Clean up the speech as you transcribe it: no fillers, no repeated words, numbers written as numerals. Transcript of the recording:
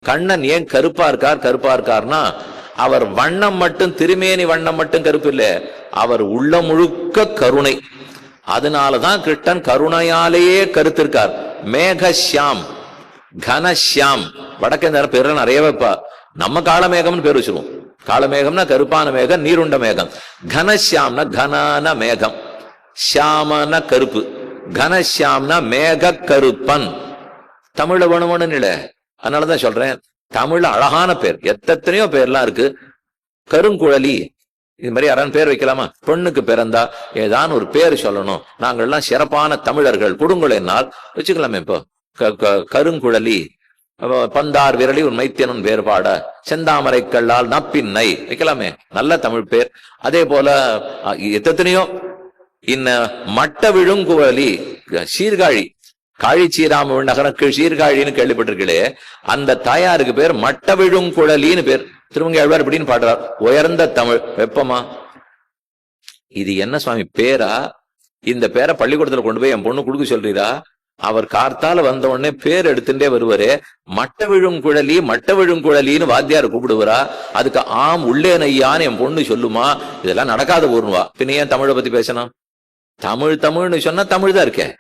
கண்ணன் ஏன் கருப்பா இருக்கார்னா அவர் வண்ணம் மட்டும், திருமேனி வண்ணம் மட்டும் கருப்பு இல்லை, அவர் உள்ள முழுக்க கருணை. அதனாலதான் கிருஷ்ணன் கருணையாலேயே கருத்திருக்கார். மேகஷ்யாம், கனஷ்யாம், வடக்கே பேர் நிறைய வைப்பா. நம்ம காலமேகம்னு பேர் வச்சிருவோம். காலமேகம்னா கருப்பான மேகம், நீருண்ட மேகம். கனஷ்யாம்னா கனான மேகம், ஷியாமன கருப்பு. கனஷ்யாம்னா மேக கருப்பன். தமிழ்ல வேணும்னு இல்ல, அதனாலதான் சொல்றேன், தமிழ்ல அழகான பேர் எத்தனையோ பேர்லாம் இருக்கு. கருங்குழலி, இது மாதிரி யாரான்னு பேர் வைக்கலாமா? பெண்ணுக்கு பிறந்தா ஏதான் ஒரு பேர் சொல்லணும். நாங்கள்லாம் சிறப்பான தமிழர்கள், கொடுங்குழலினால் வச்சுக்கலாமே. இப்போ கருங்குழலி, பந்தார் விரலி உன் மைத்தியனும் வேறுபாட, செந்தாமரை கல்லால் நப்பின்னை வைக்கலாமே, நல்ல தமிழ் பேர். அதே போல எத்தனையோ. இன்ன மட்ட விழுங்குழலி, சீர்காழி, காழி சீராம நகரக்கு சீர்காழின்னு கேள்விப்பட்டிருக்கே, அந்த தாயாருக்கு பேர் மட்ட விழுங்குழலின்னு பேர். திருமங்கையாழ்வார் இப்படின்னு பாடுறார், உயர்ந்த தமிழ். வெப்பமா இது என்ன சுவாமி பேரா? இந்த பேரை பள்ளிக்கூடத்துல கொண்டு போய் என் பொண்ணு கொடுக்க சொல்றீரா? அவர் கார்த்தால வந்த உடனே பேர் எடுத்துட்டே வருவாரு. மட்ட விழுங்குழலி, மட்ட விழுங்குழலின்னு வாத்தியார் கூப்பிடுவாரா? அதுக்கு ஆம் உள்ளே நையான்னு என் பொண்ணு சொல்லுமா? இதெல்லாம் நடக்காத ஊர்னுவா. பின்ன ஏன் தமிழை பத்தி பேசணும்? தமிழ்னு சொன்னா தமிழ் தான் இருக்கேன்.